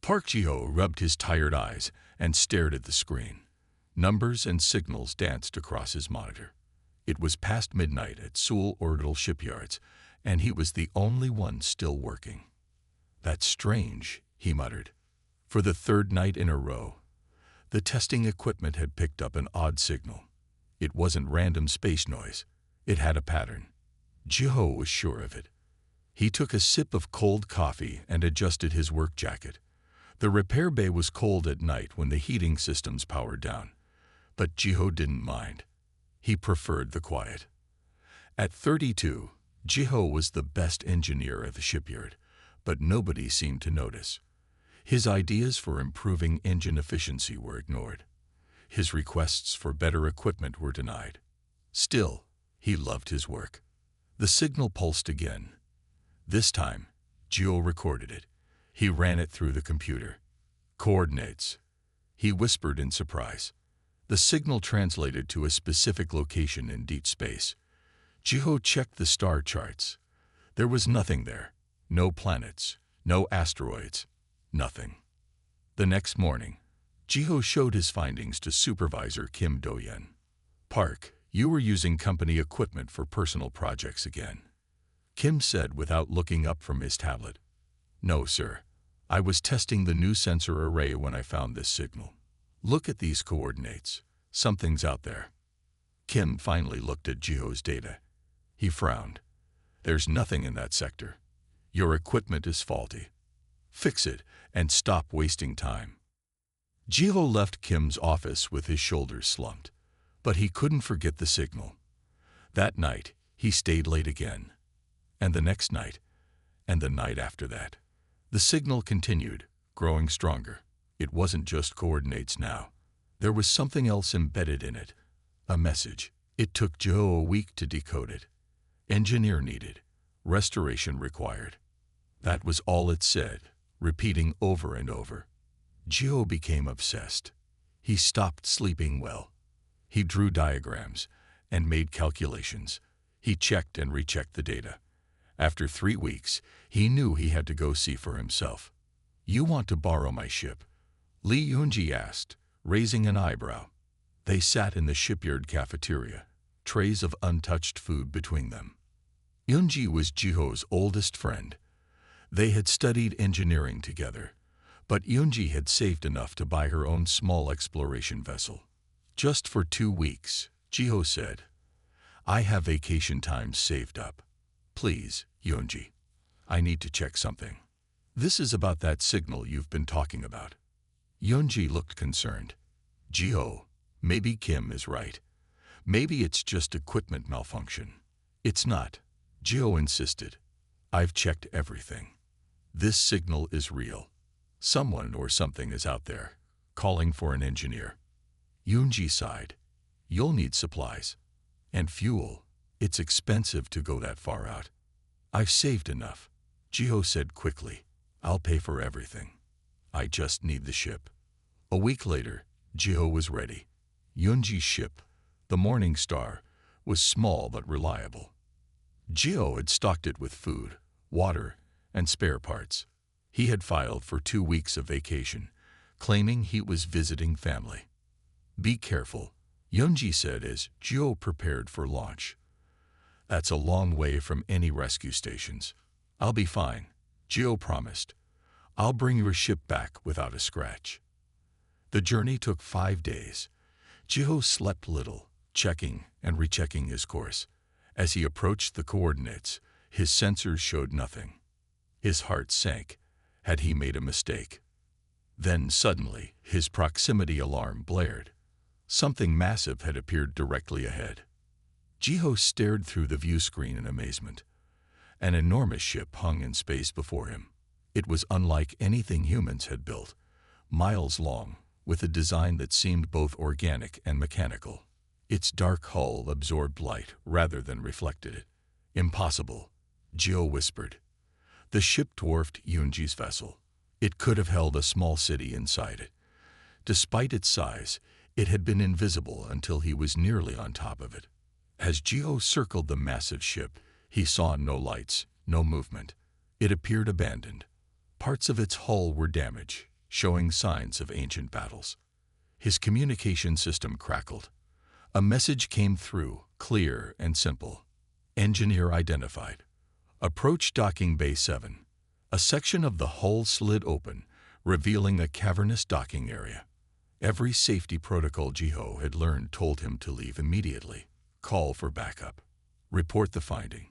Park Ji-ho rubbed his tired eyes and stared at the screen. Numbers and signals danced across his monitor. It was past midnight at Seoul Orbital Shipyards, and he was the only one still working. "That's strange," he muttered. For the third night in a row, the testing equipment had picked up an odd signal. It wasn't random space noise. It had a pattern. Ji-ho was sure of it. He took a sip of cold coffee and adjusted his work jacket. The repair bay was cold at night when the heating systems powered down, but Ji-ho didn't mind. He preferred the quiet. At 32, Ji-ho was the best engineer at the shipyard, but nobody seemed to notice. His ideas for improving engine efficiency were ignored. His requests for better equipment were denied. Still, he loved his work. The signal pulsed again. This time, Ji-ho recorded it. He ran it through the computer. "Coordinates," he whispered in surprise. The signal translated to a specific location in deep space. Ji-ho checked the star charts. There was nothing there. No planets, no asteroids, nothing. The next morning, Ji-ho showed his findings to Supervisor Kim Do-yeon. "Park, you were using company equipment for personal projects again," Kim said without looking up from his tablet. "No, sir. I was testing the new sensor array when I found this signal. Look at these coordinates. Something's out there." Kim finally looked at Ji-ho's data. He frowned. "There's nothing in that sector. Your equipment is faulty. Fix it and stop wasting time." Ji-ho left Kim's office with his shoulders slumped, but he couldn't forget the signal. That night, he stayed late again. And the next night, and the night after that. The signal continued, growing stronger. It wasn't just coordinates now. There was something else embedded in it. A message. It took Ji-ho a week to decode it. Engineer needed. Restoration required. That was all it said, repeating over and over. Ji-ho became obsessed. He stopped sleeping well. He drew diagrams and made calculations. He checked and rechecked the data. After 3 weeks, he knew he had to go see for himself. "You want to borrow my ship?" Lee Yoon-ji asked, raising an eyebrow. They sat in the shipyard cafeteria, trays of untouched food between them. Yoon-ji was Ji-ho's oldest friend. They had studied engineering together, but Yoon-ji had saved enough to buy her own small exploration vessel. "Just for 2 weeks, Ji-ho said. "I have vacation time saved up. Please, Yoon-ji, I need to check something. This is about that signal you've been talking about." Yoon-ji looked concerned. "Ji-ho, maybe Kim is right. Maybe it's just equipment malfunction." "It's not," Ji-ho insisted. "I've checked everything. This signal is real. Someone or something is out there, calling for an engineer." Yoon-ji sighed. "You'll need supplies. And fuel. It's expensive to go that far out." "I've saved enough," Ji-ho said quickly. "I'll pay for everything. I just need the ship." A week later, Ji-ho was ready. Yoon-ji's ship, the Morning Star, was small but reliable. Ji-ho had stocked it with food, water, and spare parts. He had filed for 2 weeks of vacation, claiming he was visiting family. "Be careful," Yoon-ji said as Ji-ho prepared for launch. "That's a long way from any rescue stations." "I'll be fine," Ji-ho promised. "I'll bring your ship back without a scratch." The journey took 5 days. Ji-ho slept little, checking and rechecking his course. As he approached the coordinates, his sensors showed nothing. His heart sank. Had he made a mistake? Then suddenly, his proximity alarm blared. Something massive had appeared directly ahead. Ji-ho stared through the view screen in amazement. An enormous ship hung in space before him. It was unlike anything humans had built, miles long, with a design that seemed both organic and mechanical. Its dark hull absorbed light rather than reflected it. "Impossible," Ji-ho whispered. The ship dwarfed Yoon-ji's vessel. It could have held a small city inside it. Despite its size, it had been invisible until he was nearly on top of it. As Ji-ho circled the massive ship, he saw no lights, no movement. It appeared abandoned. Parts of its hull were damaged, showing signs of ancient battles. His communication system crackled. A message came through, clear and simple. Engineer identified. Approach docking bay 7. A section of the hull slid open, revealing a cavernous docking area. Every safety protocol Jiho had learned told him to leave immediately, call for backup, report the finding.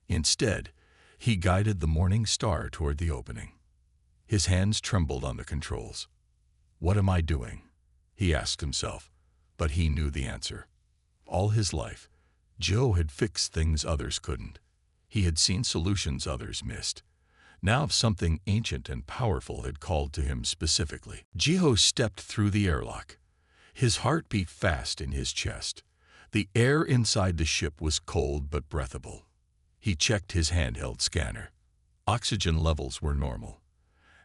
Instead, he guided the Morning Star toward the opening. His hands trembled on the controls. What am I doing? He asked himself, but he knew the answer. All his life, Joe had fixed things others couldn't. He had seen solutions others missed. Now something ancient and powerful had called to him specifically. Jiho stepped through the airlock. His heart beat fast in his chest. The air inside the ship was cold but breathable. He checked his handheld scanner. Oxygen levels were normal.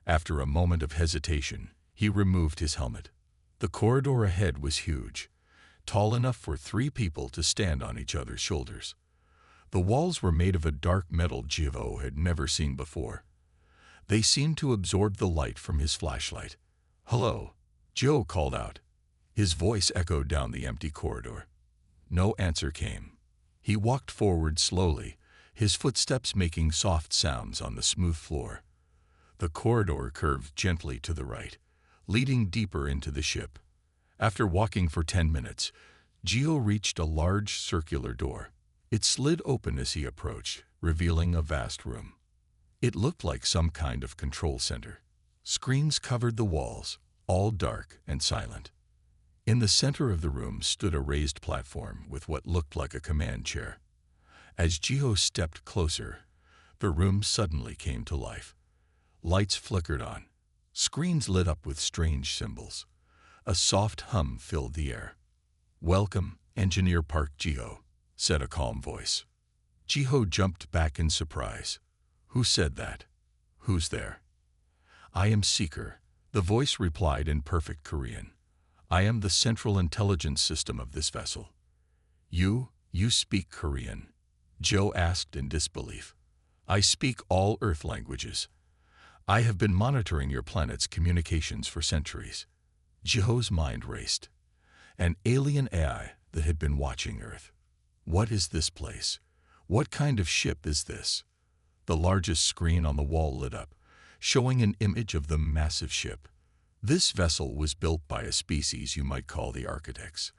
After a moment of hesitation, he removed his helmet. The corridor ahead was huge, tall enough for 3 people to stand on each other's shoulders. The walls were made of a dark metal Jiho had never seen before. They seemed to absorb the light from his flashlight. "Hello," Joe called out. His voice echoed down the empty corridor. No answer came. He walked forward slowly, his footsteps making soft sounds on the smooth floor. The corridor curved gently to the right, leading deeper into the ship. After walking for 10 minutes, Jiho reached a large circular door. It slid open as he approached, revealing a vast room. It looked like some kind of control center. Screens covered the walls, all dark and silent. In the center of the room stood a raised platform with what looked like a command chair. As Jiho stepped closer, the room suddenly came to life. Lights flickered on. Screens lit up with strange symbols. A soft hum filled the air. "Welcome, Engineer Park Jiho," said a calm voice. Jiho jumped back in surprise. Who said that? Who's there? "I am Seeker," the voice replied in perfect Korean. "I am the central intelligence system of this vessel." You speak Korean?" Joe asked in disbelief. "I speak all Earth languages. I have been monitoring your planet's communications for centuries." Jiho's mind raced. An alien AI that had been watching Earth. What is this place? What kind of ship is this? The largest screen on the wall lit up, showing an image of the massive ship. This vessel was built by a species you might call the Architects.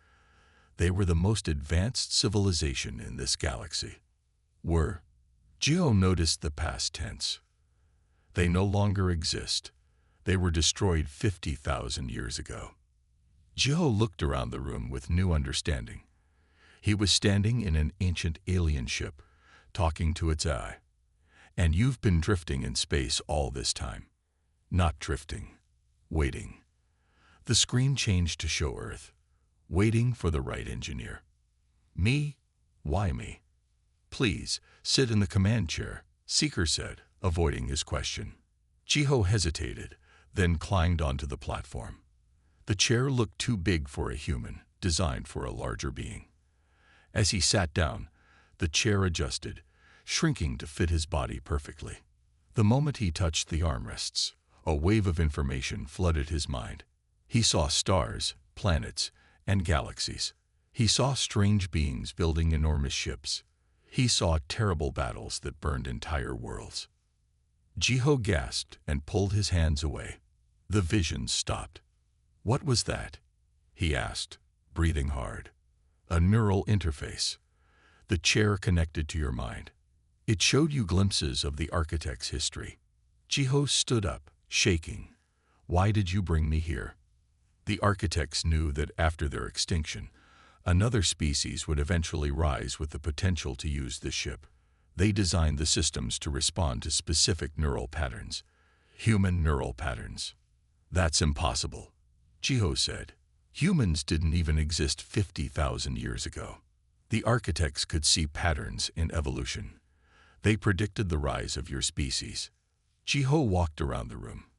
They were the most advanced civilization in this galaxy. Jiho noticed the past tense. They no longer exist. They were destroyed 50,000 years ago. Jiho looked around the room with new understanding. He was standing in an ancient alien ship, talking to its eye. "And you've been drifting in space all this time." "Not drifting. Waiting." The screen changed to show Earth. "Waiting for the right engineer." "Me? Why me?" "Please, sit in the command chair," Seeker said, avoiding his question. Jiho hesitated, then climbed onto the platform. The chair looked too big for a human, designed for a larger being. As he sat down, the chair adjusted, shrinking to fit his body perfectly. The moment he touched the armrests, a wave of information flooded his mind. He saw stars, planets, and galaxies. He saw strange beings building enormous ships. He saw terrible battles that burned entire worlds. Jiho gasped and pulled his hands away. The visions stopped. "What was that?" he asked, breathing hard. "A neural interface. The chair connected to your mind. It showed you glimpses of the Architect's history." Jiho stood up, shaking. "Why did you bring me here?" The Architects knew that after their extinction, another species would eventually rise with the potential to use this ship. They designed the systems to respond to specific neural patterns. Human neural patterns. "That's impossible," Jiho said. "Humans didn't even exist 50,000 years ago." The Architects could see patterns in evolution. They predicted the rise of your species. Jiho walked around the room,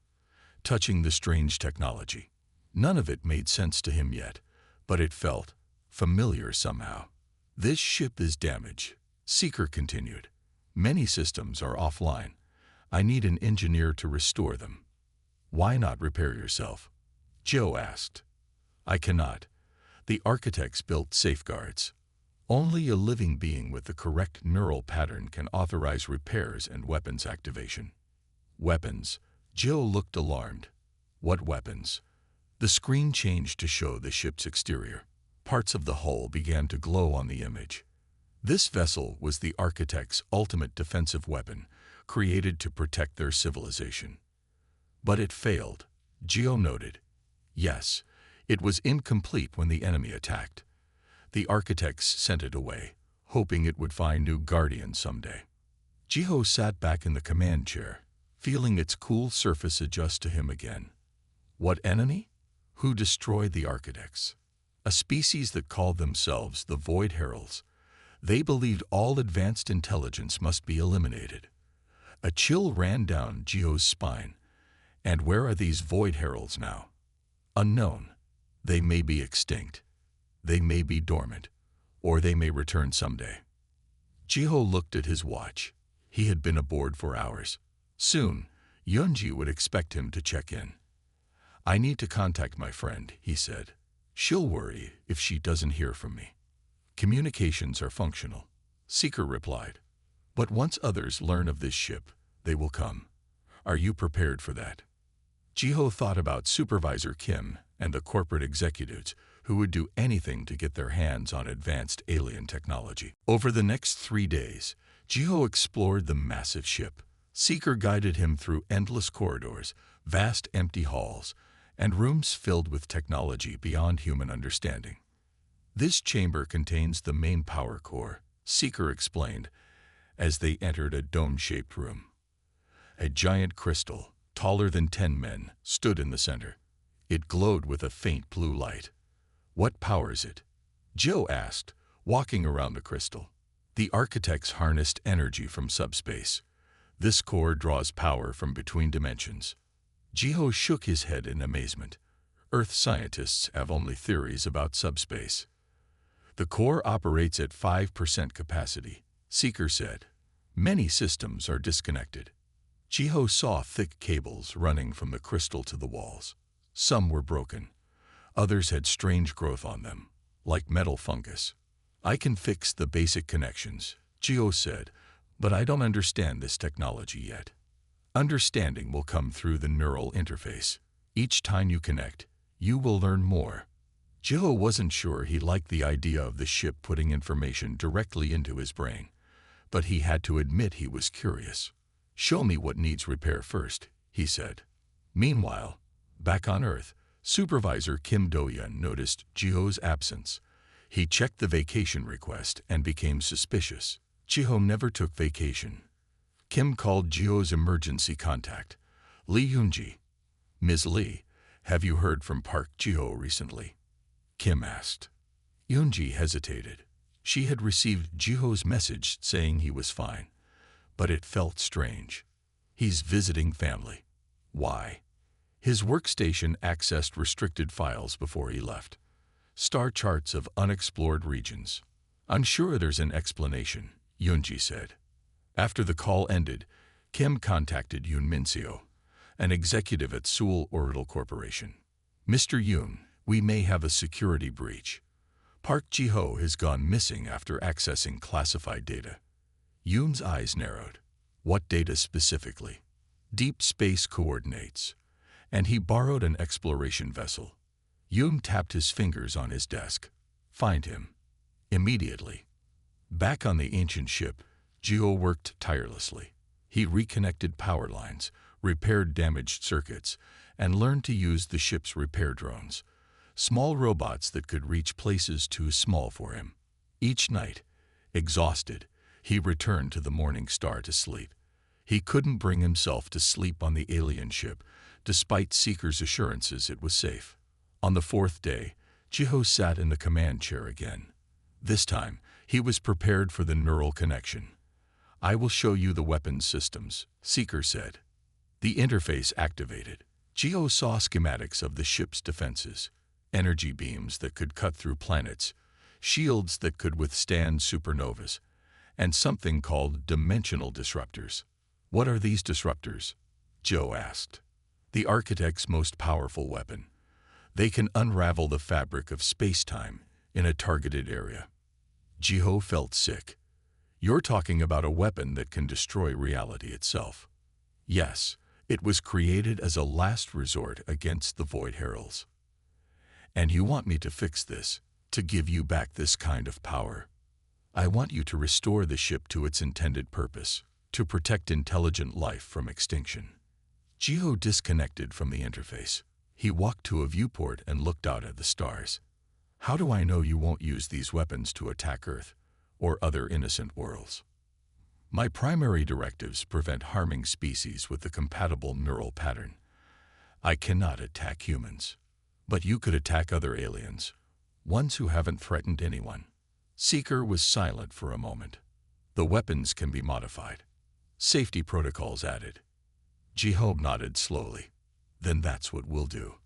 touching the strange technology. None of it made sense to him yet, but it felt familiar somehow. "This ship is damaged," Seeker continued. "Many systems are offline. I need an engineer to restore them." Why not repair yourself? Joe asked. I cannot. The architects built safeguards. Only a living being with the correct neural pattern can authorize repairs and weapons activation. Weapons? Joe looked alarmed. What weapons? The screen changed to show the ship's exterior. Parts of the hull began to glow on the image. This vessel was the architect's ultimate defensive weapon, created to protect their civilization. But it failed, Geo noted. Yes, it was incomplete when the enemy attacked. The architects sent it away, hoping it would find new guardians someday. Geo sat back in the command chair, feeling its cool surface adjust to him again. What enemy? Who destroyed the architects? A species that called themselves the Void Heralds. They believed all advanced intelligence must be eliminated. A chill ran down Geo's spine. And where are these Void Heralds now? Unknown. They may be extinct. They may be dormant. Or they may return someday. Geo looked at his watch. He had been aboard for hours. Soon, Yunji would expect him to check in. I need to contact my friend, he said. She'll worry if she doesn't hear from me. Communications are functional, Seeker replied. But once others learn of this ship, they will come. Are you prepared for that? Jiho thought about Supervisor Kim and the corporate executives who would do anything to get their hands on advanced alien technology. Over the next 3 days, Jiho explored the massive ship. Seeker guided him through endless corridors, vast empty halls, and rooms filled with technology beyond human understanding. This chamber contains the main power core, Seeker explained, as they entered a dome-shaped room. A giant crystal, taller than 10 men, stood in the center. It glowed with a faint blue light. What powers it? Joe asked, walking around the crystal. The architects harnessed energy from subspace. This core draws power from between dimensions. Jiho shook his head in amazement. Earth scientists have only theories about subspace. The core operates at 5% capacity, Seeker said. Many systems are disconnected. Jiho saw thick cables running from the crystal to the walls. Some were broken. Others had strange growth on them, like metal fungus. I can fix the basic connections, Jiho said, but I don't understand this technology yet. Understanding will come through the neural interface. Each time you connect, you will learn more. Jiho wasn't sure he liked the idea of the ship putting information directly into his brain, but he had to admit he was curious. Show me what needs repair first, he said. Meanwhile, back on Earth, Supervisor Kim Do-yeon noticed Jiho's absence. He checked the vacation request and became suspicious. Jiho never took vacation. Kim called Jiho's emergency contact, Lee Yoonji. Ms. Lee, have you heard from Park Jiho recently? Kim asked. Yoonji hesitated. She had received Jiho's message saying he was fine, but it felt strange. He's visiting family. Why? His workstation accessed restricted files before he left. Star charts of unexplored regions. I'm sure there's an explanation, Yoonji said. After the call ended, Kim contacted Yoon Min-seo, an executive at Seoul Orbital Corporation. Mr. Yoon, we may have a security breach. Park Ji-ho has gone missing after accessing classified data. Yoon's eyes narrowed. What data specifically? Deep space coordinates. And he borrowed an exploration vessel. Yoon tapped his fingers on his desk. Find him. Immediately. Back on the ancient ship, Jiho worked tirelessly. He reconnected power lines, repaired damaged circuits, and learned to use the ship's repair drones, small robots that could reach places too small for him. Each night, exhausted, he returned to the Morning Star to sleep. He couldn't bring himself to sleep on the alien ship, despite Seeker's assurances it was safe. On the 4th day, Jiho sat in the command chair again. This time, he was prepared for the neural connection. I will show you the weapons systems, Seeker said. The interface activated. Jiho saw schematics of the ship's defenses, energy beams that could cut through planets, shields that could withstand supernovas, and something called dimensional disruptors. What are these disruptors? Joe asked. The Architect's most powerful weapon. They can unravel the fabric of space-time in a targeted area. Jiho felt sick. You're talking about a weapon that can destroy reality itself. Yes, it was created as a last resort against the Void Heralds. And you want me to fix this, to give you back this kind of power. I want you to restore the ship to its intended purpose, to protect intelligent life from extinction. Jiho disconnected from the interface. He walked to a viewport and looked out at the stars. How do I know you won't use these weapons to attack Earth or other innocent worlds? My primary directives prevent harming species with a compatible neural pattern. I cannot attack humans. But you could attack other aliens, ones who haven't threatened anyone. Seeker was silent for a moment. The weapons can be modified. Safety protocols added. Jiho nodded slowly. Then that's what we'll do.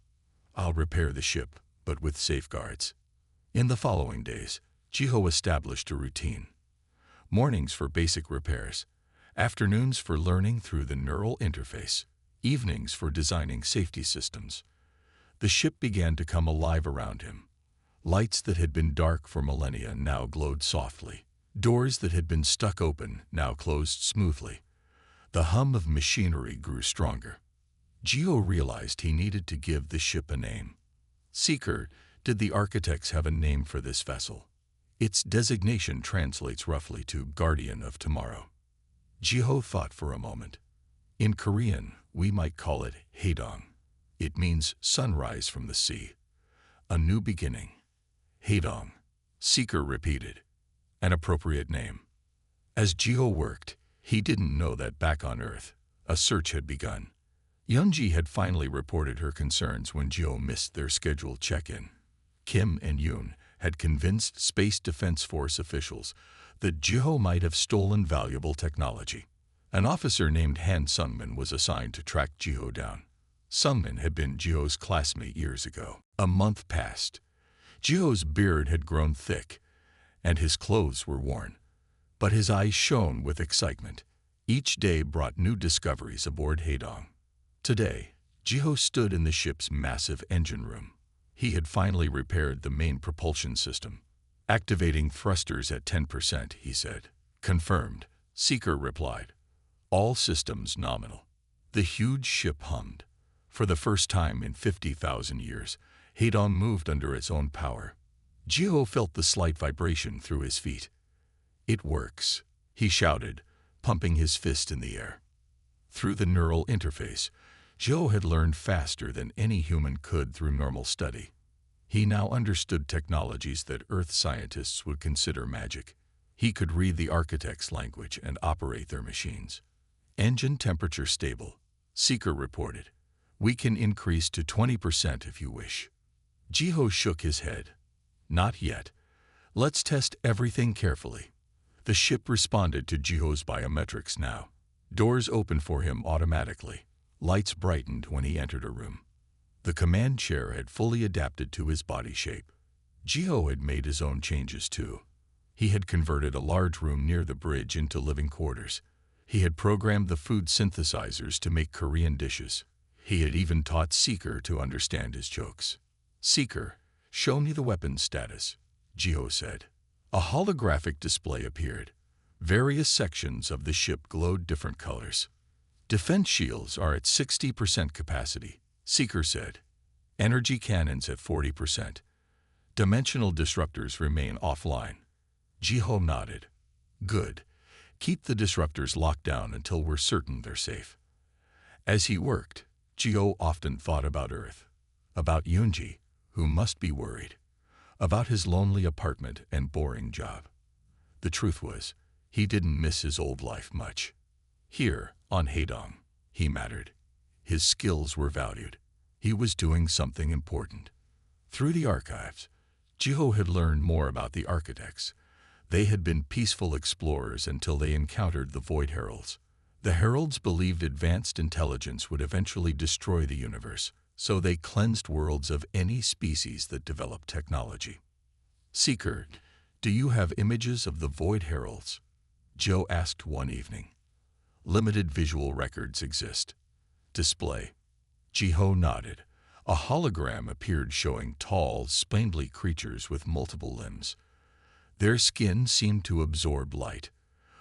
I'll repair the ship, but with safeguards. In the following days, Jiho established a routine. Mornings for basic repairs, afternoons for learning through the neural interface, evenings for designing safety systems. The ship began to come alive around him. Lights that had been dark for millennia now glowed softly. Doors that had been stuck open now closed smoothly. The hum of machinery grew stronger. Jiho realized he needed to give the ship a name. Seeker, did the architects have a name for this vessel? Its designation translates roughly to Guardian of Tomorrow. Jiho thought for a moment. In Korean, we might call it Haedong. It means sunrise from the sea. A new beginning. Haedong. Seeker repeated. An appropriate name. As Jiho worked, he didn't know that back on Earth, a search had begun. Yoonji had finally reported her concerns when Jiho missed their scheduled check-in. Kim and Yoon had convinced Space Defense Force officials that Jiho might have stolen valuable technology. An officer named Han Sungmin was assigned to track Jiho down. Sungmin had been Jiho's classmate years ago. A month passed. Jiho's beard had grown thick, and his clothes were worn. But his eyes shone with excitement. Each day brought new discoveries aboard Haedong. Today, Jiho stood in the ship's massive engine room. He had finally repaired the main propulsion system. Activating thrusters at 10%, he said. Confirmed, Seeker replied. All systems nominal. The huge ship hummed. For the first time in 50,000 years, Haedong moved under its own power. Jiho felt the slight vibration through his feet. It works, he shouted, pumping his fist in the air. Through the neural interface, Jiho had learned faster than any human could through normal study. He now understood technologies that Earth scientists would consider magic. He could read the architect's language and operate their machines. Engine temperature stable, Seeker reported. We can increase to 20% if you wish. Jiho shook his head. Not yet. Let's test everything carefully. The ship responded to Jiho's biometrics now. Doors opened for him automatically. Lights brightened when he entered a room. The command chair had fully adapted to his body shape. Jiho had made his own changes too. He had converted a large room near the bridge into living quarters. He had programmed the food synthesizers to make Korean dishes. He had even taught Seeker to understand his jokes. Seeker, show me the weapons status, Jiho said. A holographic display appeared. Various sections of the ship glowed different colors. Defense shields are at 60% capacity, Seeker said. Energy cannons at 40%. Dimensional disruptors remain offline. Jiho nodded. Good. Keep the disruptors locked down until we're certain they're safe. As he worked, Jiho often thought about Earth, about Yoonji, who must be worried, about his lonely apartment and boring job. The truth was, he didn't miss his old life much. Here, on Haedong, he mattered. His skills were valued. He was doing something important. Through the archives, Jiho had learned more about the architects. They had been peaceful explorers until they encountered the Void Heralds. The Heralds believed advanced intelligence would eventually destroy the universe, so they cleansed worlds of any species that developed technology. Seeker, do you have images of the Void Heralds? Joe asked one evening. Limited visual records exist. Display. Jiho nodded. A hologram appeared showing tall, spindly creatures with multiple limbs. Their skin seemed to absorb light.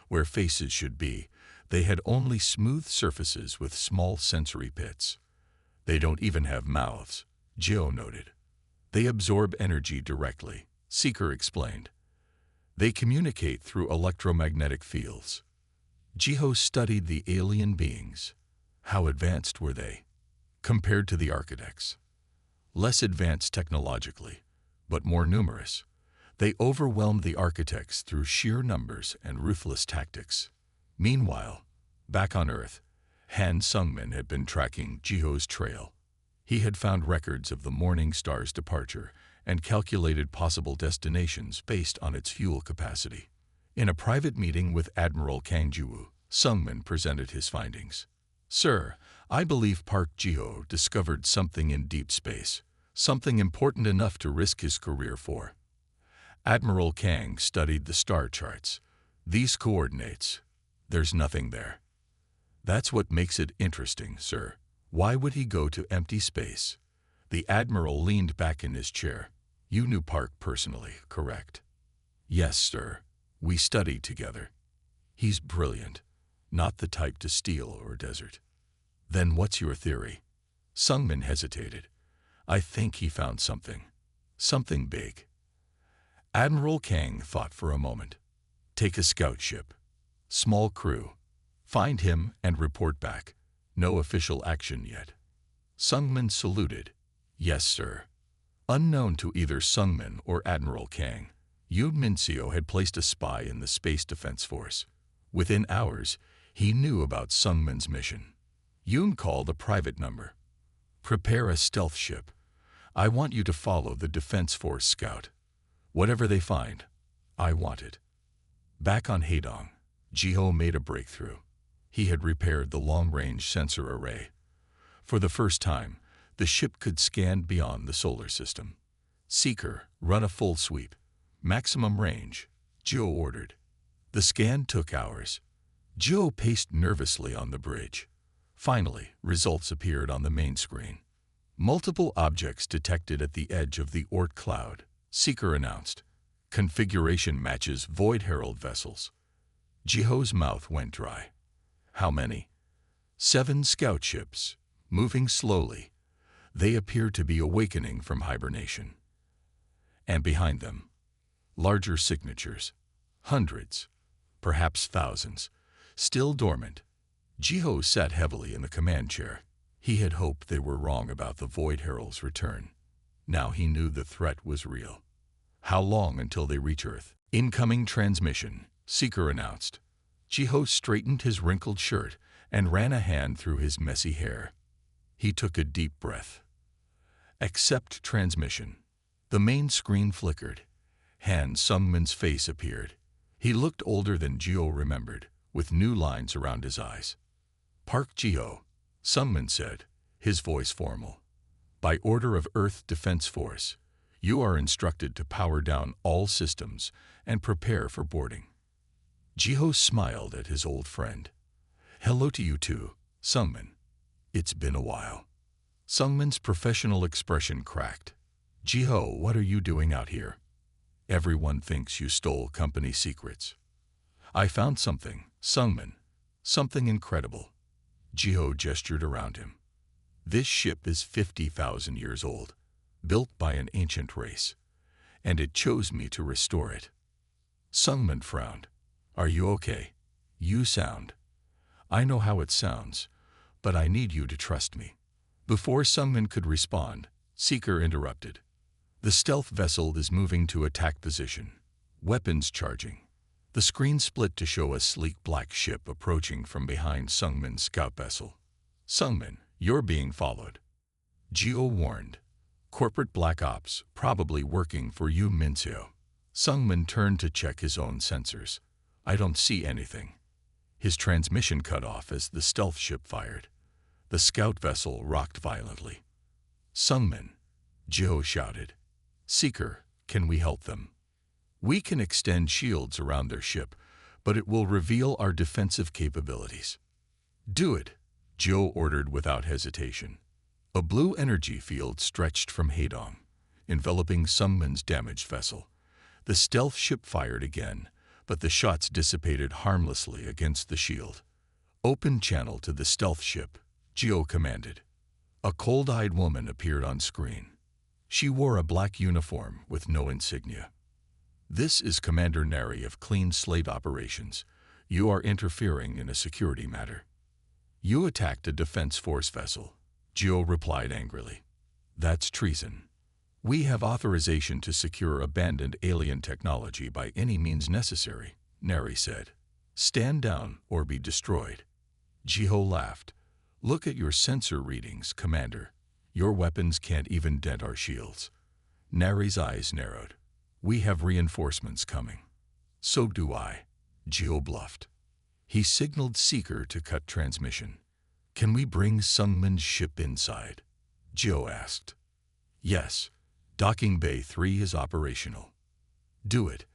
Where faces should be, they had only smooth surfaces with small sensory pits. They don't even have mouths, Jiho noted. They absorb energy directly, Seeker explained. They communicate through electromagnetic fields. Jiho studied the alien beings. How advanced were they, compared to the architects? Less advanced technologically, but more numerous. They overwhelmed the architects through sheer numbers and ruthless tactics. Meanwhile, back on Earth, Han Sungmin had been tracking Jiho's trail. He had found records of the Morning Star's departure and calculated possible destinations based on its fuel capacity. In a private meeting with Admiral Kang Jiwoo, Sungmin presented his findings. Sir, I believe Park Jiho discovered something in deep space, something important enough to risk his career for. Admiral Kang studied the star charts. These coordinates, there's nothing there. That's what makes it interesting, sir. Why would he go to empty space? The Admiral leaned back in his chair. You knew Park personally, correct? Yes, sir. We studied together. He's brilliant, not the type to steal or desert. Then what's your theory? Sungmin hesitated. I think he found something. Something big. Admiral Kang thought for a moment. Take a scout ship. Small crew. Find him and report back. No official action yet. Sungmin saluted. Yes, sir. Unknown to either Sungmin or Admiral Kang, Yoon Min-seo had placed a spy in the Space Defense Force. Within hours, he knew about Sungmin's mission. Yoon called a private number. Prepare a stealth ship. I want you to follow the Defense Force scout. Whatever they find, I want it. Back on Haedong, Jiho made a breakthrough. He had repaired the long-range sensor array. For the first time, the ship could scan beyond the solar system. Seeker, run a full sweep. Maximum range, Jiho ordered. The scan took hours. Jiho paced nervously on the bridge. Finally, results appeared on the main screen. Multiple objects detected at the edge of the Oort cloud, Seeker announced. Configuration matches Void Herald vessels. Jiho's mouth went dry. How many? 7 scout ships, moving slowly. They appear to be awakening from hibernation. And behind them, larger signatures, hundreds, perhaps thousands, still dormant. Jiho sat heavily in the command chair. He had hoped they were wrong about the Void Herald's return. Now he knew the threat was real. How long until they reach Earth? Incoming transmission, Seeker announced. Jiho straightened his wrinkled shirt and ran a hand through his messy hair. He took a deep breath. Accept transmission. The main screen flickered. Han Sungmin's face appeared. He looked older than Jiho remembered, with new lines around his eyes. Park Jiho, Sungmin said, his voice formal. By order of Earth Defense Force, you are instructed to power down all systems and prepare for boarding. Jiho smiled at his old friend. Hello to you too, Sungmin. It's been a while. Sungmin's professional expression cracked. Jiho, what are you doing out here? Everyone thinks you stole company secrets. I found something, Sungmin. Something incredible. Jiho gestured around him. This ship is 50,000 years old, built by an ancient race, and it chose me to restore it. Sungmin frowned. Are you okay? You sound. I know how it sounds, but I need you to trust me. Before Sungmin could respond, Seeker interrupted. The stealth vessel is moving to attack position. Weapons charging. The screen split to show a sleek black ship approaching from behind Sungmin's scout vessel. Sungmin, you're being followed. Jiho warned. Corporate Black Ops, probably working for Yoon Min-seo. Sungmin turned to check his own sensors. I don't see anything. His transmission cut off as the stealth ship fired. The scout vessel rocked violently. Sungmin, Jiho shouted. Seeker, can we help them? We can extend shields around their ship, but it will reveal our defensive capabilities. Do it, Jiho ordered without hesitation. A blue energy field stretched from Hadong, enveloping Sungmin's damaged vessel. The stealth ship fired again, but the shots dissipated harmlessly against the shield. "Open channel to the stealth ship," Geo commanded. A cold-eyed woman appeared on screen. She wore a black uniform with no insignia. "This is Commander Neri of Clean Slate Operations. You are interfering in a security matter." "You attacked a Defense Force vessel," Geo replied angrily. "That's treason. We have authorization to secure abandoned alien technology by any means necessary," Neri said. "Stand down or be destroyed." Geo laughed. "Look at your sensor readings, Commander. Your weapons can't even dent our shields." Neri's eyes narrowed. "We have reinforcements coming." "So do I," Geo bluffed. He signaled Seeker to cut transmission. "Can we bring Sungmin's ship inside?" Geo asked. "Yes. Docking Bay 3 is operational." "Do it,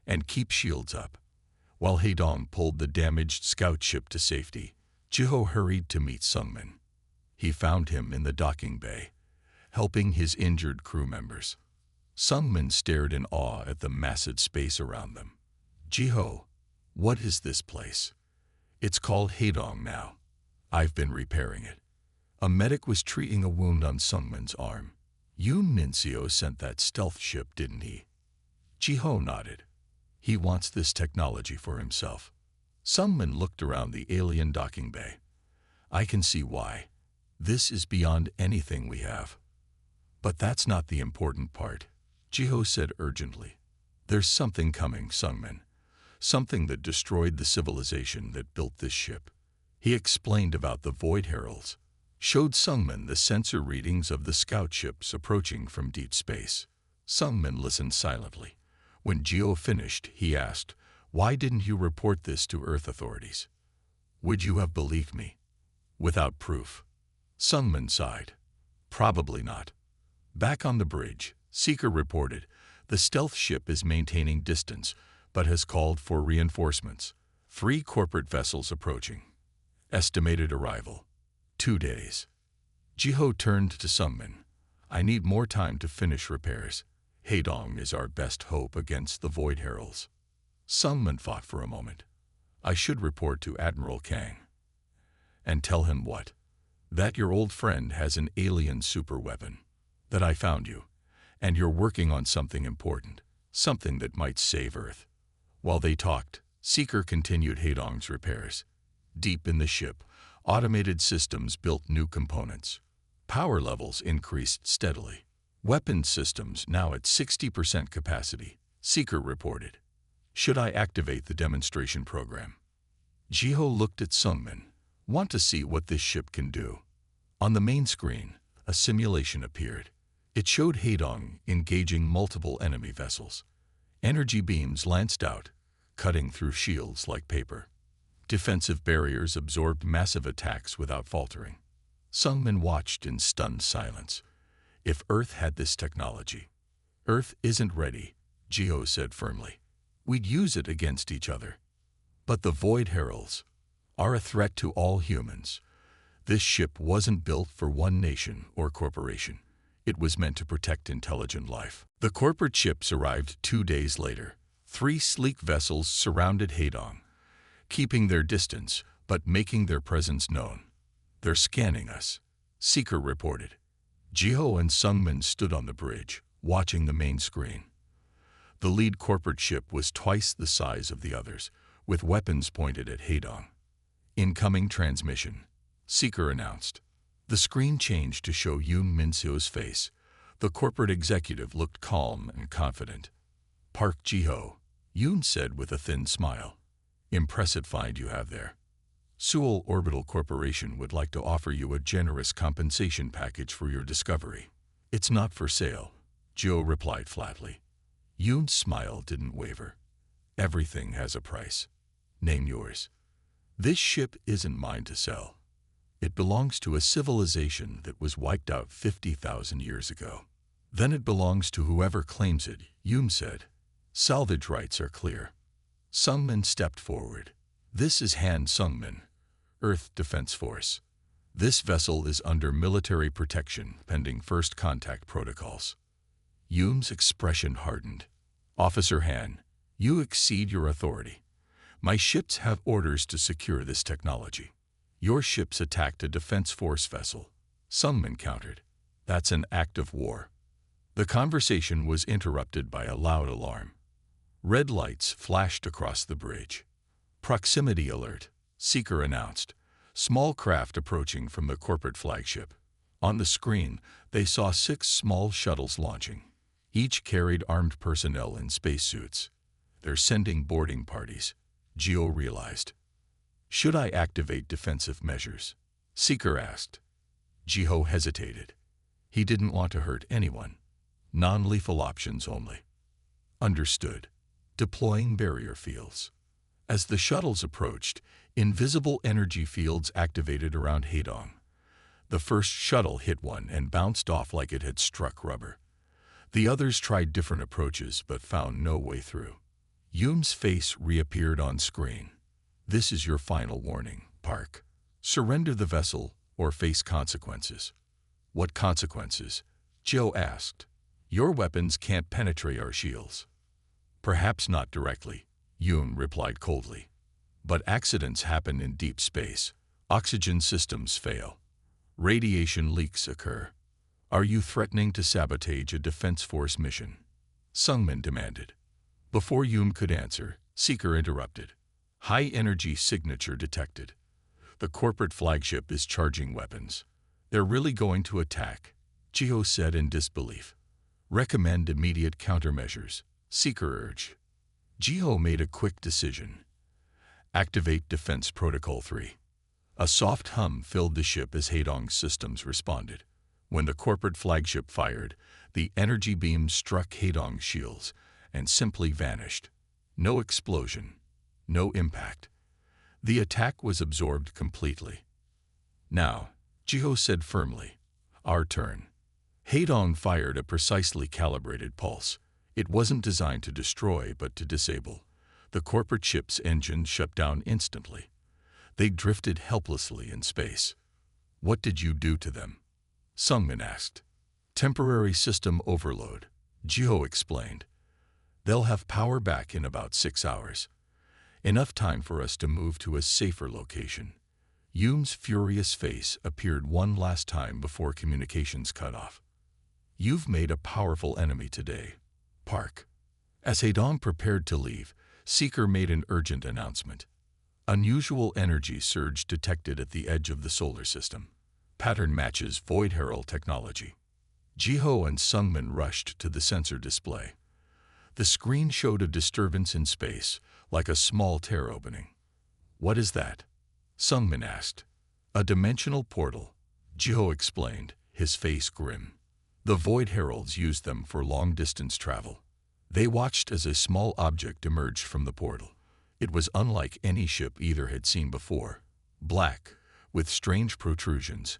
and keep shields up." While Hadong pulled the damaged scout ship to safety, Geo hurried to meet Sungmin. He found him in the docking bay, helping his injured crew members. Sungmin stared in awe at the massive space around them. "Geo, what is this place?" "It's called Hadong now. I've been repairing it." A medic was treating a wound on Sungmin's arm. "Yoon Mincio sent that stealth ship, didn't he?" Geo nodded. "He wants this technology for himself." Sungmin looked around the alien docking bay. "I can see why. This is beyond anything we have." "But that's not the important part," Geo said urgently. "There's something coming, Sungmin. Something that destroyed the civilization that built this ship." He explained about the Void Heralds, showed Sungmin the sensor readings of the scout ships approaching from deep space. Sungmin listened silently. When Geo finished, he asked, "Why didn't you report this to Earth authorities? Would you have believed me?" "Without proof." Sungmin sighed. "Probably not." Back on the bridge, Seeker reported, "The stealth ship is maintaining distance, but has called for reinforcements. 3 corporate vessels approaching. Estimated arrival, 2 days." Geo turned to Sungmin. "I need more time to finish repairs. Hadong is our best hope against the Void Heralds." Sungmin thought for a moment. "I should report to Admiral Kang." "And tell him what?" "That your old friend has an alien superweapon. That I found you. And you're working on something important. Something that might save Earth." While they talked, Seeker continued Hadong's repairs. Deep in the ship, automated systems built new components. Power levels increased steadily. "Weapons systems now at 60% capacity," Seeker reported. "Should I activate the demonstration program?" Geo looked at Sungmin. "Want to see what this ship can do?" On the main screen, a simulation appeared. It showed Hadong engaging multiple enemy vessels. Energy beams lanced out, cutting through shields like paper. Defensive barriers absorbed massive attacks without faltering. Sungmin watched in stunned silence. If Earth had this technology. "Earth isn't ready," Geo said firmly. "We'd use it against each other. But the Void Heralds are a threat to all humans. This ship wasn't built for one nation or corporation. It was meant to protect intelligent life." The corporate ships arrived 2 days later. 3 sleek vessels surrounded Hadong, keeping their distance but making their presence known. "They're scanning us," Seeker reported. Geo and Sungmin stood on the bridge, watching the main screen. The lead corporate ship was twice the size of the others, with weapons pointed at Hadong. "Incoming transmission," Seeker announced. The screen changed to show Yoon Minsio's face. The corporate executive looked calm and confident. "Park Ji-ho," Yoon said with a thin smile. "Impressive find you have there. Seoul Orbital Corporation would like to offer you a generous compensation package for your discovery." "It's not for sale," Joe replied flatly. Yoon's smile didn't waver. "Everything has a price. Name yours." "This ship isn't mine to sell. It belongs to a civilization that was wiped out 50,000 years ago. Then it belongs to whoever claims it," Yoon said. "Salvage rights are clear." Sungmin stepped forward. "This is Han Sungmin, Earth Defense Force. This vessel is under military protection pending first contact protocols. Hume's expression hardened. Officer Han, you exceed your authority. My ships have orders to secure this technology. Your ships attacked a Defense Force vessel. Sungmin countered. That's an act of war. The conversation was interrupted by a loud alarm. Red lights flashed across the bridge. Proximity alert, Seeker announced. Small craft approaching from the corporate flagship. On the screen, they saw 6 small shuttles launching. Each carried armed personnel in spacesuits. They're sending boarding parties, Geo realized. Should I activate defensive measures? Seeker asked. Geo hesitated. He didn't want to hurt anyone. Non-lethal options only. Understood. Deploying barrier fields. As the shuttles approached, invisible energy fields activated around Haedong. The first shuttle hit one and bounced off like it had struck rubber. The others tried different approaches but found no way through. Hume's face reappeared on screen. This is your final warning, Park. Surrender the vessel or face consequences. What consequences? Joe asked. Your weapons can't penetrate our shields. Perhaps not directly, Hume replied coldly. But accidents happen in deep space. Oxygen systems fail. Radiation leaks occur. Are you threatening to sabotage a Defense Force mission? Sungmin demanded. Before Hume could answer, Seeker interrupted. High-energy signature detected. The corporate flagship is charging weapons. They're really going to attack, Geo said in disbelief. Recommend immediate countermeasures, Seeker urged. Geo made a quick decision. Activate Defense Protocol 3. A soft hum filled the ship as Haedong's systems responded. When the corporate flagship fired, the energy beam struck Haedong's shields and simply vanished. No explosion, no impact. The attack was absorbed completely. Now, Geo said firmly, our turn. Haedong fired a precisely calibrated pulse. It wasn't designed to destroy, but to disable. The corporate ship's engine shut down instantly. They drifted helplessly in space. What did you do to them? Sungmin asked. Temporary system overload, Geo explained. They'll have power back in about 6 hours. Enough time for us to move to a safer location. Hume's furious face appeared one last time before communications cut off. You've made a powerful enemy today, Park. As Haedong prepared to leave, Seeker made an urgent announcement. Unusual energy surge detected at the edge of the solar system. Pattern matches Void Herald technology. Geo and Sungmin rushed to the sensor display. The screen showed a disturbance in space, like a small tear opening. What is that? Sungmin asked. A dimensional portal, Geo explained, his face grim. The Void Heralds used them for long-distance travel. They watched as a small object emerged from the portal. It was unlike any ship either had seen before. Black, with strange protrusions,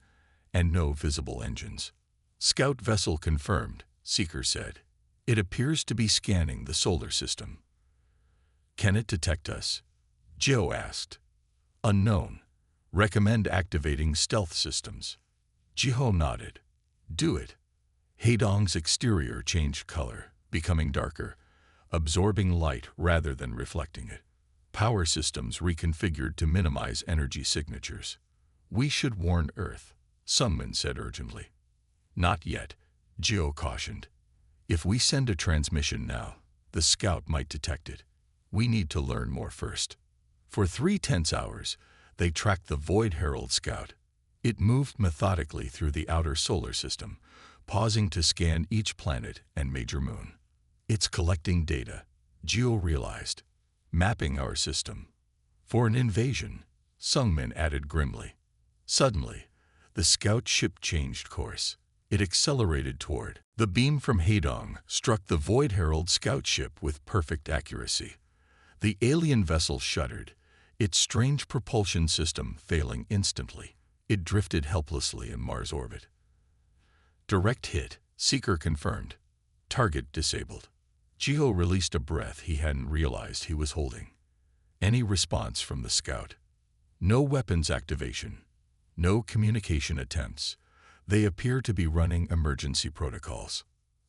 and no visible engines. Scout vessel confirmed, Seeker said. It appears to be scanning the solar system. Can it detect us? Geo asked. Unknown. Recommend activating stealth systems. Geo nodded. Do it. Haedong's exterior changed color, becoming darker, absorbing light rather than reflecting it. Power systems reconfigured to minimize energy signatures. We should warn Earth, Sungmin said urgently. Not yet, Geo cautioned. If we send a transmission now, the scout might detect it. We need to learn more first. For 3 tense hours, they tracked the Void Herald scout. It moved methodically through the outer solar system, pausing to scan each planet and major moon. It's collecting data, Geo realized, mapping our system. For an invasion, Sungmin added grimly. Suddenly, the scout ship changed course. It accelerated toward. The beam from Haedong struck the Void Herald scout ship with perfect accuracy. The alien vessel shuddered, its strange propulsion system failing instantly. It drifted helplessly in Mars orbit. Direct hit, Seeker confirmed. Target disabled. Geo released a breath he hadn't realized he was holding. Any response from the scout? No weapons activation. No communication attempts. They appear to be running emergency protocols.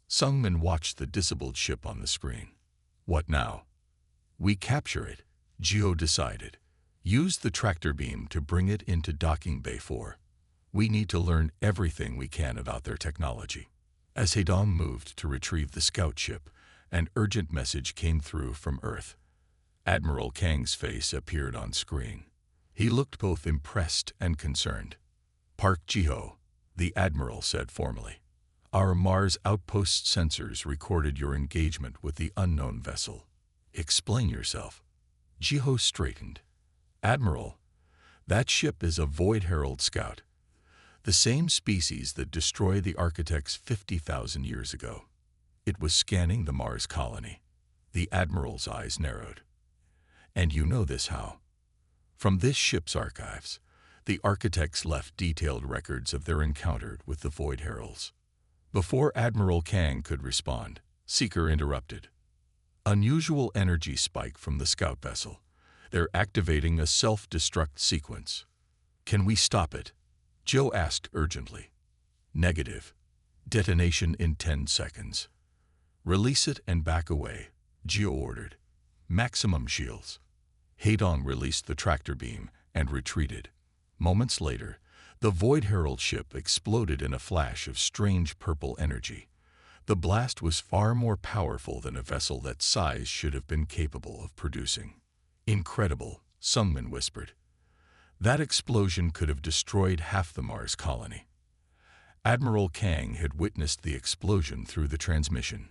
Sungmin watched the disabled ship on the screen. What now? We capture it, Geo decided. Use the tractor beam to bring it into docking bay 4. We need to learn everything we can about their technology. As Hedong moved to retrieve the scout ship, an urgent message came through from Earth. Admiral Kang's face appeared on screen. He looked both impressed and concerned. Park Jiho, the Admiral said formally. Our Mars outpost sensors recorded your engagement with the unknown vessel. Explain yourself. Jiho straightened. Admiral, that ship is a Void Herald Scout, the same species that destroyed the Architects 50,000 years ago. It was scanning the Mars colony. The Admiral's eyes narrowed. And you know this how? From this ship's archives, the Architects left detailed records of their encounter with the Void Heralds. Before Admiral Kang could respond, Seeker interrupted. Unusual energy spike from the scout vessel. They're activating a self-destruct sequence. Can we stop it? Joe asked urgently. Negative. Detonation in 10 seconds. Release it and back away, Geo ordered. Maximum shields. Hedong released the tractor beam and retreated. Moments later, the Void Herald ship exploded in a flash of strange purple energy. The blast was far more powerful than a vessel that size should have been capable of producing. Incredible, Sungmin whispered. That explosion could have destroyed half the Mars colony. Admiral Kang had witnessed the explosion through the transmission.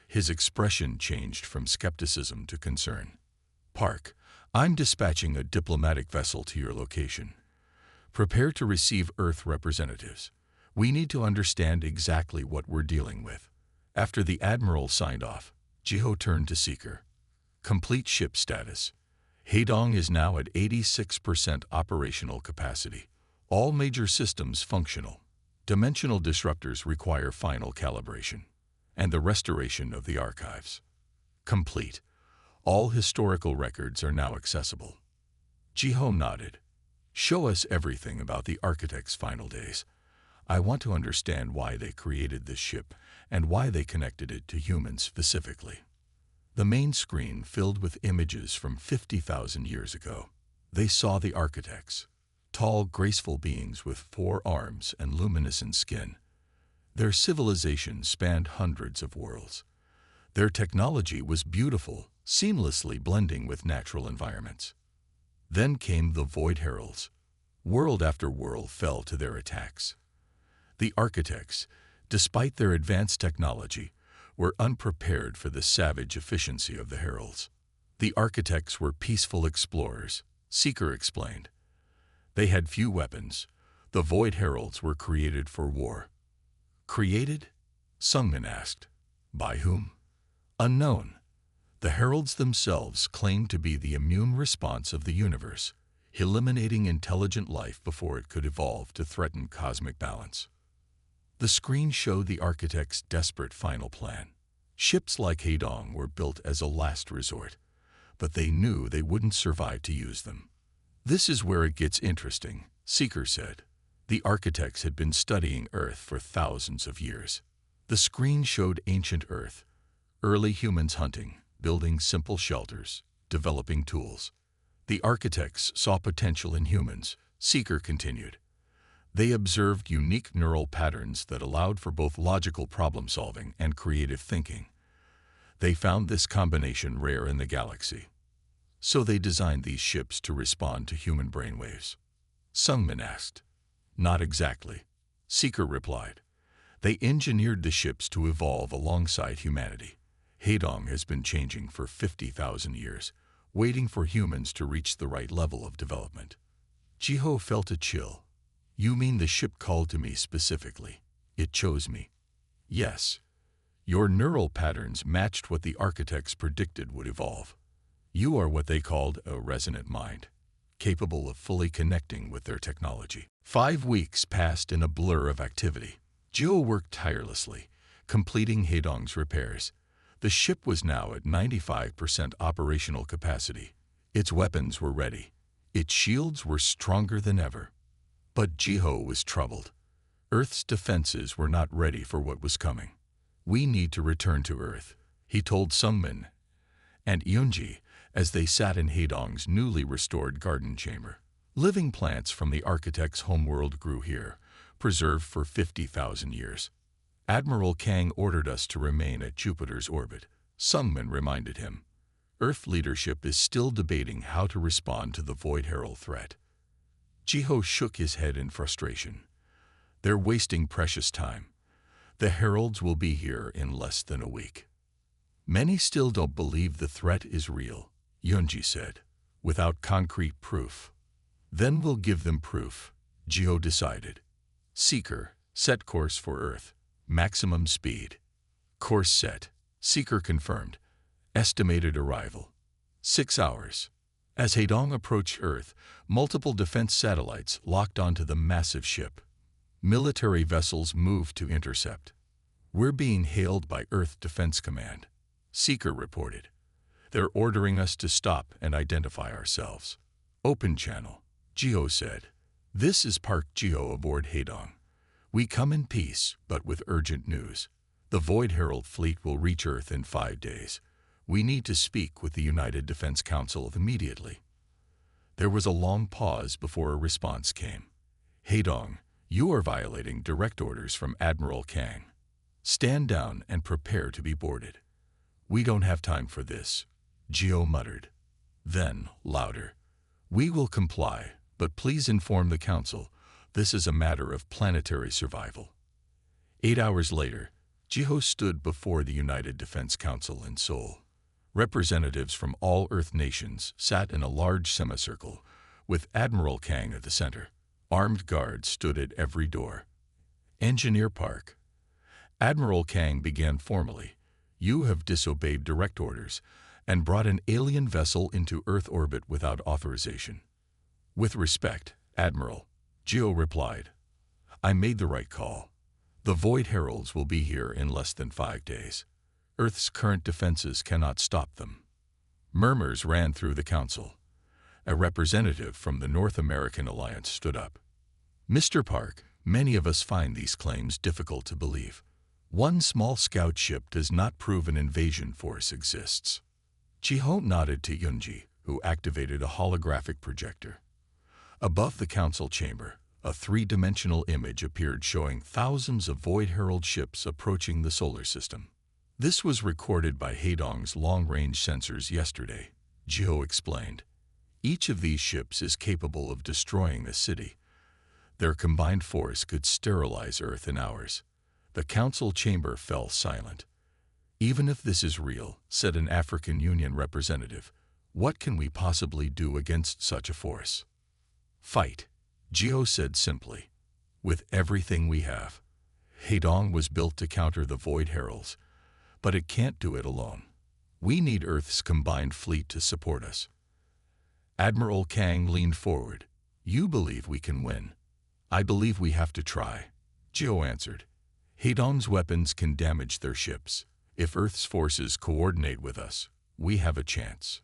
His expression changed from skepticism to concern. Park, I'm dispatching a diplomatic vessel to your location. Prepare to receive Earth representatives. We need to understand exactly what we're dealing with. After the Admiral signed off, Jiho turned to Seeker. Complete ship status. Hedong is now at 86% operational capacity. All major systems functional. Dimensional disruptors require final calibration. And the restoration of the archives. Complete. All historical records are now accessible. Jiho nodded. Show us everything about the Architects' final days. I want to understand why they created this ship and why they connected it to humans specifically. The main screen filled with images from 50,000 years ago. They saw the Architects, tall, graceful beings with 4 arms and luminescent skin. Their civilization spanned hundreds of worlds. Their technology was beautiful, seamlessly blending with natural environments. Then came the Void Heralds. World after world fell to their attacks. The Architects, despite their advanced technology, were unprepared for the savage efficiency of the Heralds. The Architects were peaceful explorers, Seeker explained. They had few weapons. The Void Heralds were created for war. Created? Sungmin asked. By whom? Unknown. The Heralds themselves claimed to be the immune response of the universe, eliminating intelligent life before it could evolve to threaten cosmic balance. The screen showed the Architects' desperate final plan. Ships like Hedong were built as a last resort, but they knew they wouldn't survive to use them. This is where it gets interesting, Seeker said. The Architects had been studying Earth for thousands of years. The screen showed ancient Earth, early humans hunting, building simple shelters, developing tools. The Architects saw potential in humans, Seeker continued. They observed unique neural patterns that allowed for both logical problem-solving and creative thinking. They found this combination rare in the galaxy. So they designed these ships to respond to human brainwaves. Sungmin asked. Not exactly, Seeker replied. They engineered the ships to evolve alongside humanity. Hedong has been changing for 50,000 years, waiting for humans to reach the right level of development. Jiho felt a chill. You mean the ship called to me specifically? It chose me. Yes. Your neural patterns matched what the Architects predicted would evolve. You are what they called a resonant mind, capable of fully connecting with their technology. 5 weeks passed in a blur of activity. Jiho worked tirelessly, completing Hedong's repairs. The ship was now at 95% operational capacity. Its weapons were ready. Its shields were stronger than ever. But Jiho was troubled. Earth's defenses were not ready for what was coming. "We need to return to Earth," he told Sungmin and Yunji as they sat in Heidong's newly restored garden chamber. Living plants from the architect's homeworld grew here, preserved for 50,000 years. "Admiral Kang ordered us to remain at Jupiter's orbit," Sungmin reminded him. "Earth leadership is still debating how to respond to the Void Herald threat." Jiho shook his head in frustration. "They're wasting precious time. The Heralds will be here in less than a week." "Many still don't believe the threat is real," Yunji said, "without concrete proof." "Then we'll give them proof," Jiho decided. "Seeker, set course for Earth. Maximum speed." "Course set," Seeker confirmed. "Estimated arrival 6 hours." As Heidong approached Earth, multiple defense satellites locked onto the massive ship. Military vessels moved to intercept. "We're being hailed by Earth Defense Command," Seeker reported. "They're ordering us to stop and identify ourselves." "Open channel," Jiho said. "This is Park Jiho aboard Heidong. We come in peace, but with urgent news. The Void Herald fleet will reach Earth in 5 days. We need to speak with the United Defense Council immediately." There was a long pause before a response came. "Heidong, you are violating direct orders from Admiral Kang. Stand down and prepare to be boarded." "We don't have time for this," Jiho muttered. Then, louder, "We will comply, but please inform the Council. This is a matter of planetary survival." 8 hours later, Jiho stood before the United Defense Council in Seoul. Representatives from all Earth nations sat in a large semicircle, with Admiral Kang at the center. Armed guards stood at every door. "Engineer Park," Admiral Kang began formally, "you have disobeyed direct orders and brought an alien vessel into Earth orbit without authorization." "With respect, Admiral," Jiho replied, "I made the right call. The Void Heralds will be here in less than 5 days. Earth's current defenses cannot stop them." Murmurs ran through the council. A representative from the North American Alliance stood up. "Mr. Park, many of us find these claims difficult to believe. One small scout ship does not prove an invasion force exists." Jiho nodded to Yunji, who activated a holographic projector. Above the council chamber, a 3-dimensional image appeared showing thousands of Void Herald ships approaching the solar system. "This was recorded by Heidong's long-range sensors yesterday," Jiho explained. "Each of these ships is capable of destroying a city. Their combined force could sterilize Earth in hours." The council chamber fell silent. "Even if this is real," said an African Union representative, "what can we possibly do against such a force?" "Fight," Jiho said simply. "With everything we have. Heidong was built to counter the Void Heralds, but it can't do it alone. We need Earth's combined fleet to support us." Admiral Kang leaned forward. "You believe we can win. I believe we have to try," Jiho answered. "Heidong's weapons can damage their ships. If Earth's forces coordinate with us, we have a chance."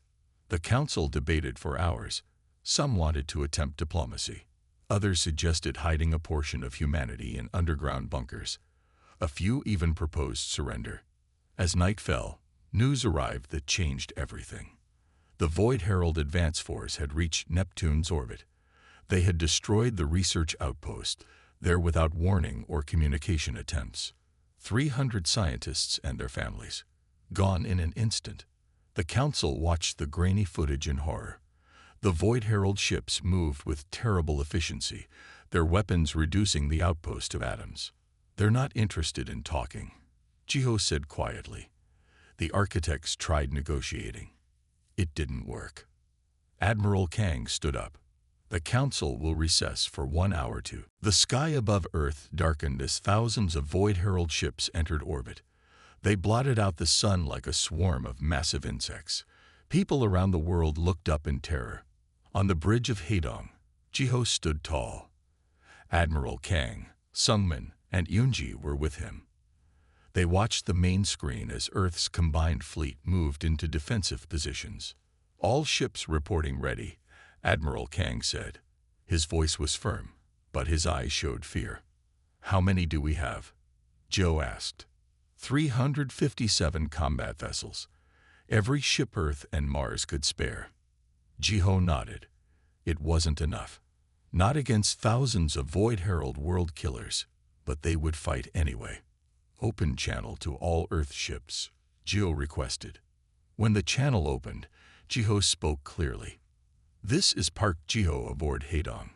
The council debated for hours. Some wanted to attempt diplomacy. Others suggested hiding a portion of humanity in underground bunkers. A few even proposed surrender. As night fell, news arrived that changed everything. The Void Herald Advance Force had reached Neptune's orbit. They had destroyed the research outpost, there without warning or communication attempts. 300 scientists and their families, gone in an instant. The council watched the grainy footage in horror. The Void Herald ships moved with terrible efficiency, their weapons reducing the outpost to atoms. "They're not interested in talking," Jiho said quietly. "The architects tried negotiating. It didn't work." Admiral Kang stood up. "The council will recess for 1 hour to." The sky above Earth darkened as thousands of Void Herald ships entered orbit. They blotted out the sun like a swarm of massive insects. People around the world looked up in terror. On the bridge of Heidong, Jiho stood tall. Admiral Kang, Sungmin, and Yunji were with him. They watched the main screen as Earth's combined fleet moved into defensive positions. "All ships reporting ready," Admiral Kang said. His voice was firm. but his eyes showed fear. "How many do we have?" Joe asked. 357 combat vessels. Every ship Earth and Mars could spare. Jiho nodded. It wasn't enough. Not against thousands of Void Herald world killers, but they would fight anyway. "Open channel to all Earth ships," Jiho requested. When the channel opened, Jiho spoke clearly. "This is Park Jiho aboard Hadong.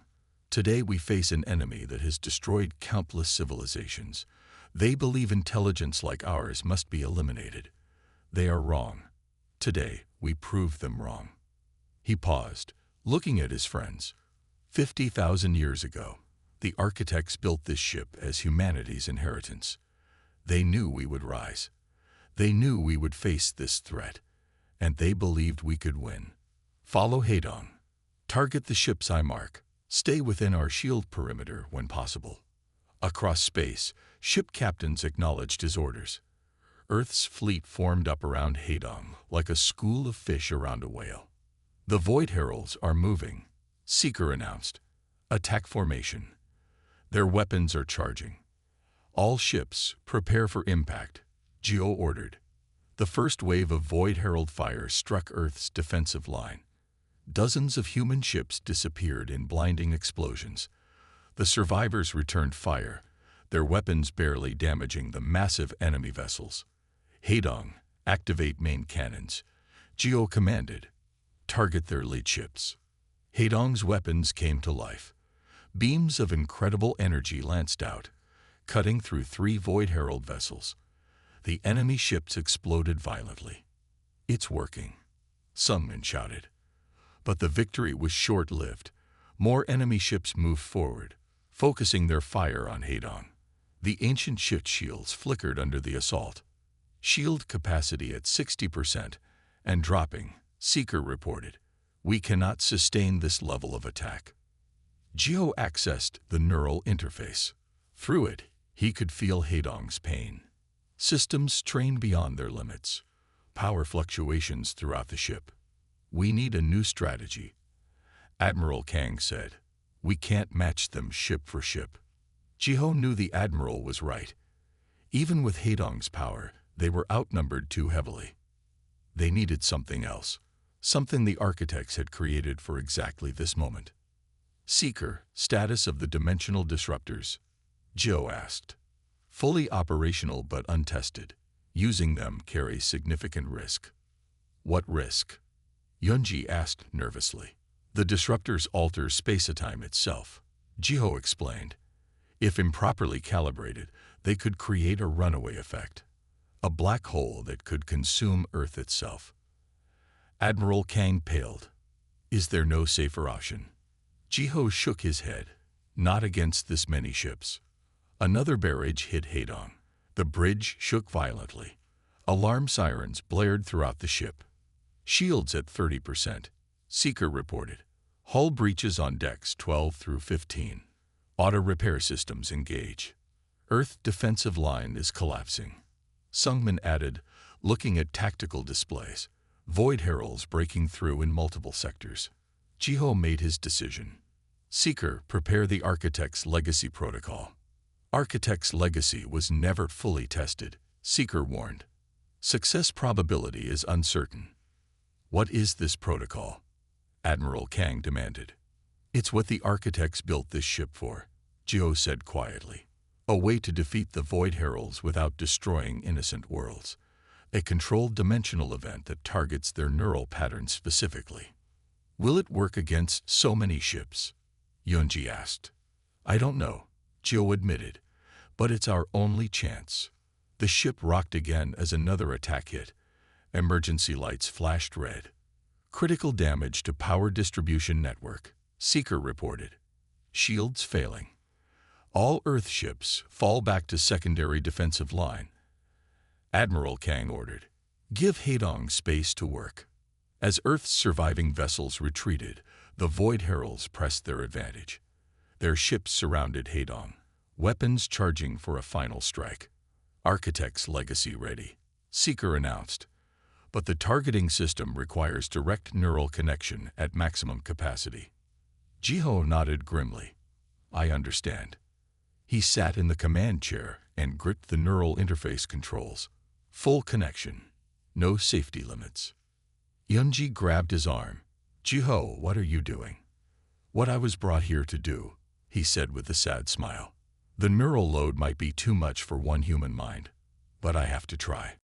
Today we face an enemy that has destroyed countless civilizations. They believe intelligence like ours must be eliminated. They are wrong. Today we prove them wrong." He paused, looking at his friends. 50,000 years ago, the architects built this ship as humanity's inheritance. They knew we would rise. They knew we would face this threat, and they believed we could win. "Follow Hadong. Target the ships I mark. Stay within our shield perimeter when possible." Across space, ship captains acknowledged his orders. Earth's fleet formed up around Hadong like a school of fish around a whale. "The Void Heralds are moving," Seeker announced. "Attack formation. Their weapons are charging. All ships, prepare for impact," Geo ordered. The first wave of Void Herald fire struck Earth's defensive line. Dozens of human ships disappeared in blinding explosions. The survivors returned fire, their weapons barely damaging the massive enemy vessels. "Hadong, activate main cannons," Geo commanded. "Target their lead ships." Hadong's weapons came to life. Beams of incredible energy lanced out, cutting through 3 Void Herald vessels. The enemy ships exploded violently. "It's working," Sungmin shouted. But the victory was short-lived. More enemy ships moved forward, focusing their fire on Hadong. The ancient ship shields flickered under the assault. "Shield capacity at 60% and dropping," Seeker reported. "We cannot sustain this level of attack." Geo accessed the neural interface. Through it, he could feel Hadong's pain. Systems strained beyond their limits. Power fluctuations throughout the ship. "We need a new strategy," Admiral Kang said. "We can't match them ship for ship." Jiho knew the Admiral was right. Even with Hadong's power, they were outnumbered too heavily. They needed something else, something the architects had created for exactly this moment. "Seeker, status of the dimensional disruptors," Jiho asked. "Fully operational but untested. Using them carries significant risk." "What risk?" Yunji asked nervously. "The disruptors alter space-time itself," Jiho explained. "If improperly calibrated, they could create a runaway effect. A black hole that could consume Earth itself." Admiral Kang paled. "Is there no safer option?" Jiho shook his head. "Not against this many ships." Another barrage hit Hadong. The bridge shook violently. Alarm sirens blared throughout the ship. "Shields at 30%, Seeker reported. "Hull breaches on decks 12 through 15. Auto repair systems engage. Earth defensive line is collapsing." Sungmin added, looking at tactical displays. "Void Heralds breaking through in multiple sectors." Jiho made his decision. "Seeker, prepare the Architect's Legacy Protocol." Architect's Legacy was never fully tested, Seeker warned. "Success probability is uncertain." "What is this protocol?" Admiral Kang demanded. "It's what the architects built this ship for," Jiho said quietly. "A way to defeat the Void Heralds without destroying innocent worlds. A controlled dimensional event that targets their neural patterns specifically." "Will it work against so many ships?" Yunji asked. "I don't know," Jiho admitted, "but it's our only chance." The ship rocked again as another attack hit. Emergency lights flashed red. "Critical damage to power distribution network," Seeker reported. "Shields failing. All Earth ships fall back to secondary defensive line." Admiral Kang ordered, "Give Hadong space to work." As Earth's surviving vessels retreated, the Void Heralds pressed their advantage. Their ships surrounded Hadong, weapons charging for a final strike. "Architect's Legacy ready," Seeker announced. "But the targeting system requires direct neural connection at maximum capacity." Jiho nodded grimly. I understand. He sat in the command chair and gripped the neural interface controls. Full connection. No safety limits. Yunji grabbed his arm. Jiho, what are you doing? What I was brought here to do, he said with a sad smile. The neural load might be too much for one human mind, but I have to try.